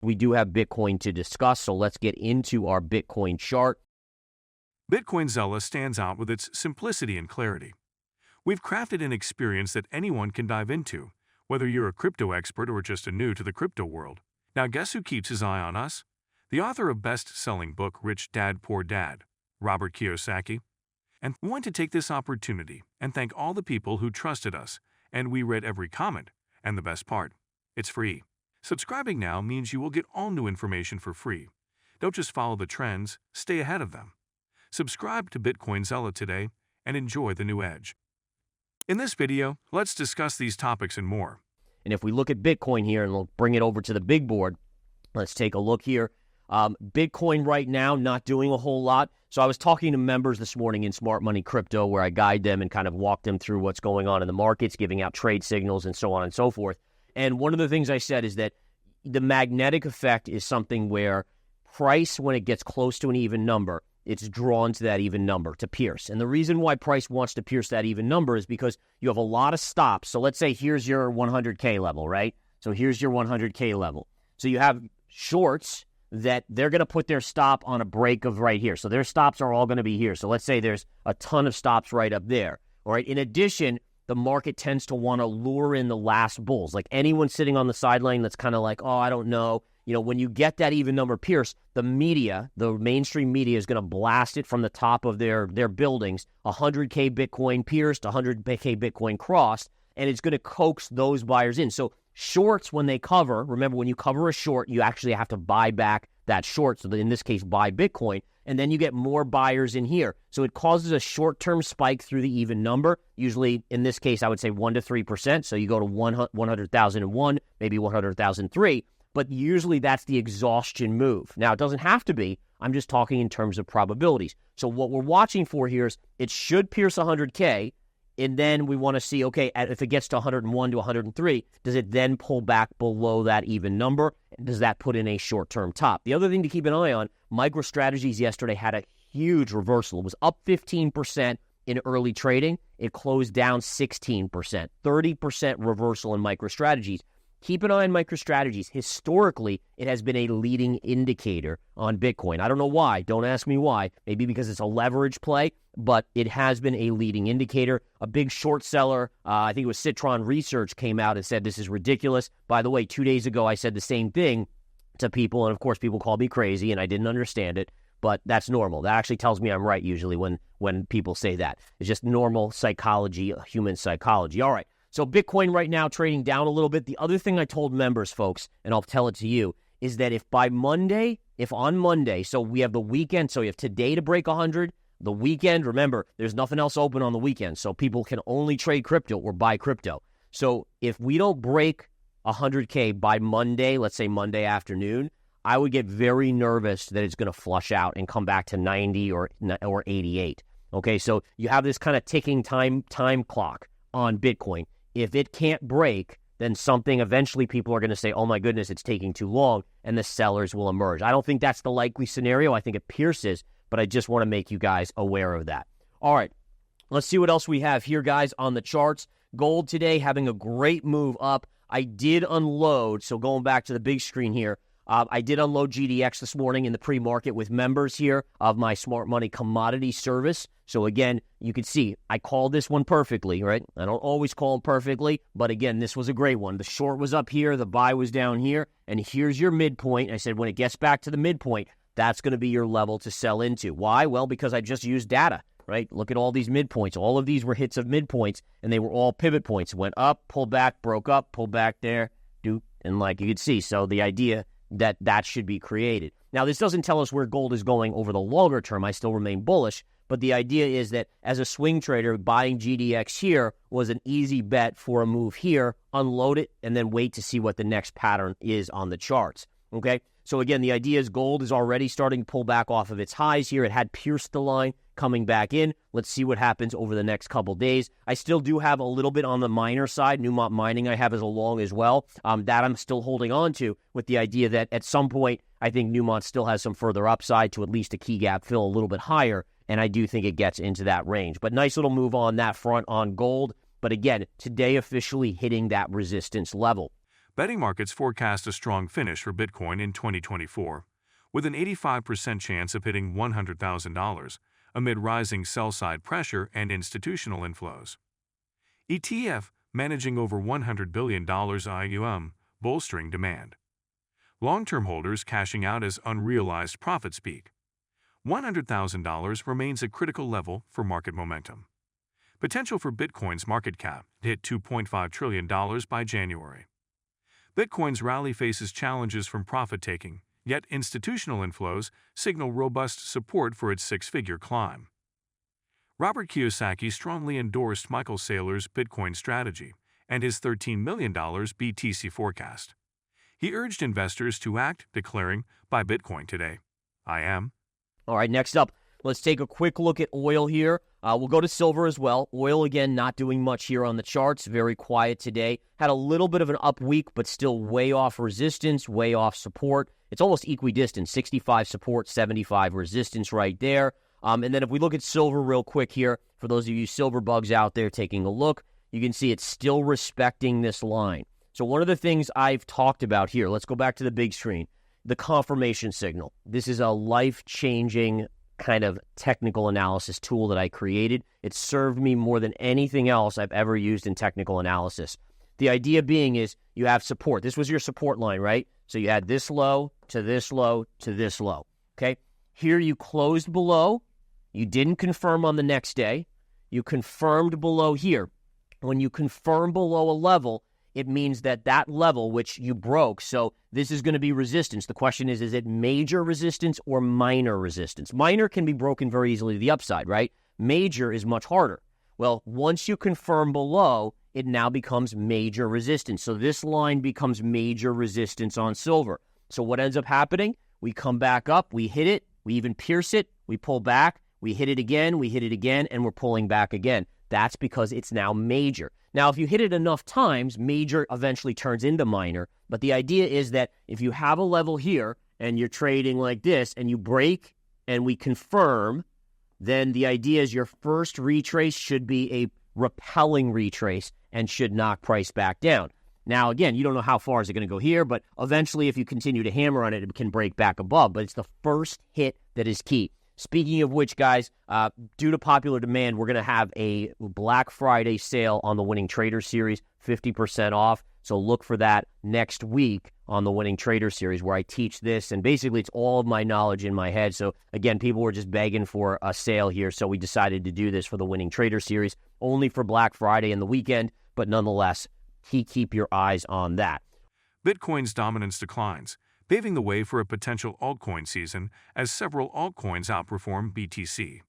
We do have Bitcoin to discuss, so let's get into our Bitcoin chart. Bitcoin Zella stands out with its simplicity and clarity. We've crafted an experience that anyone can dive into, whether you're a crypto expert or just a new to the crypto world. Now guess who keeps his eye on us? The author of best-selling book Rich Dad Poor Dad, Robert Kiyosaki. And we want to take this opportunity and thank all the people who trusted us, and we read every comment. And the best part, it's free. Subscribing now means you will get all new information for free. Don't just follow the trends, stay ahead of them. Subscribe to Bitcoin Zella today and enjoy the new edge. In this video, let's discuss these topics and more. And if we look at Bitcoin here, and we'll bring it over to the big board, let's take a look here. Bitcoin right now, not doing a whole lot. So I was talking to members this morning in Smart Money Crypto where I guide them and kind of walk them through what's going on in the markets, giving out trade signals and so on and so forth. And one of the things I said is that the magnetic effect is something where price, when it gets close to an even number, it's drawn to that even number to pierce. And the reason why price wants to pierce that even number is because you have a lot of stops. So let's say here's your 100K level, right? So here's your 100K level. So you have shorts that they're going to put their stop on a break of right here. So their stops are all going to be here. So let's say there's a ton of stops right up there. All right. In addition, the market tends to want to lure in the last bulls. Like anyone sitting on the sideline that's kind of like, oh, I don't know. You know, when you get that even number pierce, the media, the mainstream media is going to blast it from the top of their buildings, 100K Bitcoin pierced, 100K Bitcoin crossed, and it's going to coax those buyers in. So shorts, when they cover, remember, when you cover a short, you actually have to buy back that short. So in this case, buy Bitcoin, and then you get more buyers in here. So it causes a short-term spike through the even number. Usually, in this case, I would say 1 to 3%. So you go to 100,001, maybe 100,003. But usually that's the exhaustion move. Now, it doesn't have to be. I'm just talking in terms of probabilities. So what we're watching for here is it should pierce 100K, and then we want to see, okay, if it gets to 101 to 103, does it then pull back below that even number? Does that put in a short-term top? The other thing to keep an eye on, MicroStrategies yesterday had a huge reversal. It was up 15% in early trading. It closed down 16%, 30% reversal in MicroStrategies. Keep an eye on MicroStrategies. Historically, it has been a leading indicator on Bitcoin. I don't know why. Don't ask me why. Maybe because it's a leverage play, but it has been a leading indicator. A big short seller, I think it was Citron Research, came out and said this is ridiculous. By the way, 2 days ago, I said the same thing to people, and of course, people called me crazy, and I didn't understand it, but that's normal. That actually tells me I'm right usually when people say that. It's just normal psychology, human psychology. All right. So Bitcoin right now trading down a little bit. The other thing I told members, folks, and I'll tell it to you, is that if on Monday, so we have the weekend, so you have today to break 100, the weekend, remember, there's nothing else open on the weekend, so people can only trade crypto or buy crypto. So if we don't break 100K by Monday, let's say Monday afternoon, I would get very nervous that it's going to flush out and come back to 90 or 88. Okay, so you have this kind of ticking time clock on Bitcoin. If it can't break, then eventually people are going to say, oh my goodness, it's taking too long, and the sellers will emerge. I don't think that's the likely scenario. I think it pierces, but I just want to make you guys aware of that. All right, let's see what else we have here, guys, on the charts. Gold today having a great move up. I did unload, so going back to the big screen here, I did unload GDX this morning in the pre-market with members here of my Smart Money commodity service. So again, you can see I called this one perfectly, right? I don't always call them perfectly, but again, this was a great one. The short was up here, the buy was down here, and here's your midpoint. I said when it gets back to the midpoint, that's going to be your level to sell into. Why? Well, because I just used data, right? Look at all these midpoints. All of these were hits of midpoints, and they were all pivot points. It went up, pulled back, broke up, pulled back there, and like you could see. So the idea that should be created. Now, this doesn't tell us where gold is going over the longer term. I still remain bullish, but the idea is that as a swing trader, buying GDX here was an easy bet for a move here, unload it, and then wait to see what the next pattern is on the charts, okay? So again, the idea is gold is already starting to pull back off of its highs here. It had pierced the line, coming back in. Let's see what happens over the next couple days. I still do have a little bit on the miner side. Newmont Mining I have as a long as well. That I'm still holding on to with the idea that at some point, I think Newmont still has some further upside to at least a key gap fill a little bit higher, and I do think it gets into that range. But nice little move on that front on gold. But again, today officially hitting that resistance level. Betting markets forecast a strong finish for Bitcoin in 2024, with an 85% chance of hitting $100,000 amid rising sell-side pressure and institutional inflows. ETF managing over $100 billion AUM, bolstering demand. Long-term holders cashing out as unrealized profits peak. $100,000 remains a critical level for market momentum. Potential for Bitcoin's market cap to hit $2.5 trillion by January. Bitcoin's rally faces challenges from profit-taking, yet institutional inflows signal robust support for its six-figure climb. Robert Kiyosaki strongly endorsed Michael Saylor's Bitcoin strategy and his $13 million BTC forecast. He urged investors to act, declaring, "Buy Bitcoin today. I am." All right, next up, let's take a quick look at oil here. We'll go to silver as well. Oil, again, not doing much here on the charts. Very quiet today. Had a little bit of an up week, but still way off resistance, way off support. It's almost equidistant, 65 support, 75 resistance right there. And then if we look at silver real quick here, for those of you silver bugs out there taking a look, you can see it's still respecting this line. So one of the things I've talked about here, let's go back to the big screen, the confirmation signal. This is a life-changing kind of technical analysis tool that I created. It served me more than anything else I've ever used in technical analysis. The idea being is you have support. This was your support line, right? So you had this low to this low to this low, okay? Here you closed below. You didn't confirm on the next day. You confirmed below here. When you confirm below a level, it means that that level, which you broke, so this is going to be resistance. The question is it major resistance or minor resistance? Minor can be broken very easily to the upside, right? Major is much harder. Well, once you confirm below, it now becomes major resistance. So this line becomes major resistance on silver. So what ends up happening? We come back up, we hit it, we even pierce it, we pull back, we hit it again, and we're pulling back again. That's because it's now major. Now, if you hit it enough times, major eventually turns into minor. But the idea is that if you have a level here and you're trading like this and you break and we confirm, then the idea is your first retrace should be a repelling retrace and should knock price back down. Now, again, you don't know how far is it going to go here, but eventually if you continue to hammer on it, it can break back above. But it's the first hit that is key. Speaking of which, guys, due to popular demand, we're going to have a Black Friday sale on the Winning Trader Series, 50% off. So look for that next week on the Winning Trader Series where I teach this. And basically, it's all of my knowledge in my head. So again, people were just begging for a sale here. So we decided to do this for the Winning Trader Series, only for Black Friday and the weekend. But nonetheless, keep your eyes on that. Bitcoin's dominance declines, paving the way for a potential altcoin season as several altcoins outperform BTC.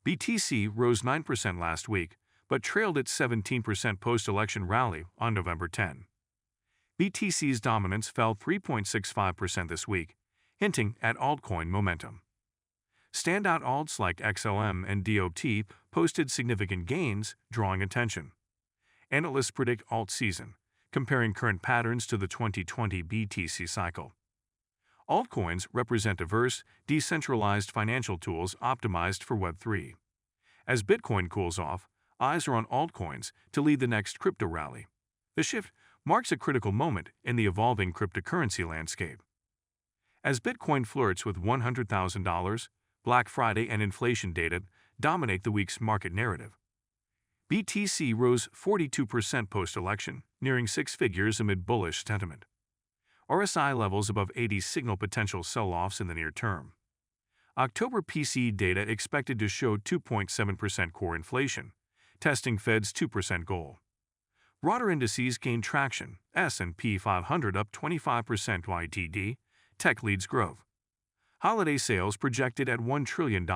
BTC rose 9% last week, but trailed its 17% post-election rally on November 10. BTC's dominance fell 3.65% this week, hinting at altcoin momentum. Standout alts like XLM and DOT posted significant gains, drawing attention. Analysts predict alt season, comparing current patterns to the 2020 BTC cycle. Altcoins represent diverse, decentralized financial tools optimized for Web3. As Bitcoin cools off, eyes are on altcoins to lead the next crypto rally. The shift marks a critical moment in the evolving cryptocurrency landscape. As Bitcoin flirts with $100,000, Black Friday and inflation data dominate the week's market narrative. BTC rose 42% post-election, nearing six figures amid bullish sentiment. RSI levels above 80 signal potential sell-offs in the near term. October PCE data expected to show 2.7% core inflation, testing Fed's 2% goal. Broader indices gained traction, S&P 500 up 25% YTD, tech leads growth. Holiday sales projected at $1 trillion,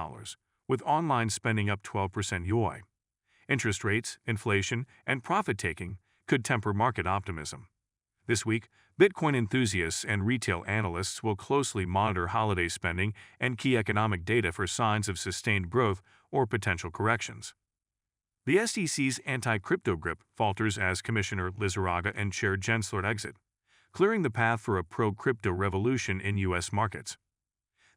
with online spending up 12% YoY. Interest rates, inflation, and profit-taking could temper market optimism. This week, Bitcoin enthusiasts and retail analysts will closely monitor holiday spending and key economic data for signs of sustained growth or potential corrections. The SEC's anti-crypto grip falters as Commissioner Lizarraga and Chair Gensler exit, clearing the path for a pro-crypto revolution in U.S. markets.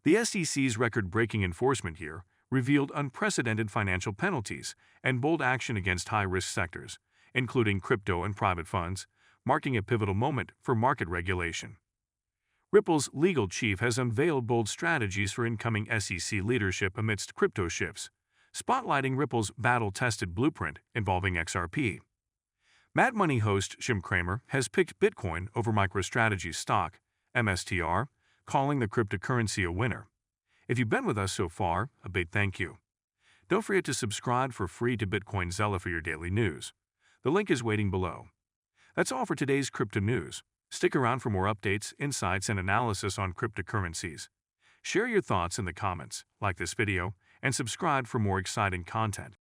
The SEC's record-breaking enforcement here revealed unprecedented financial penalties and bold action against high-risk sectors, including crypto and private funds, marking a pivotal moment for market regulation. Ripple's legal chief has unveiled bold strategies for incoming SEC leadership amidst crypto shifts, spotlighting Ripple's battle-tested blueprint involving XRP. Mad Money host Jim Cramer has picked Bitcoin over MicroStrategy's stock, MSTR, calling the cryptocurrency a winner. If you've been with us so far, a big thank you. Don't forget to subscribe for free to Bitcoinzilla for your daily news. The link is waiting below. That's all for today's crypto news. Stick around for more updates, insights, and analysis on cryptocurrencies. Share your thoughts in the comments, like this video, and subscribe for more exciting content.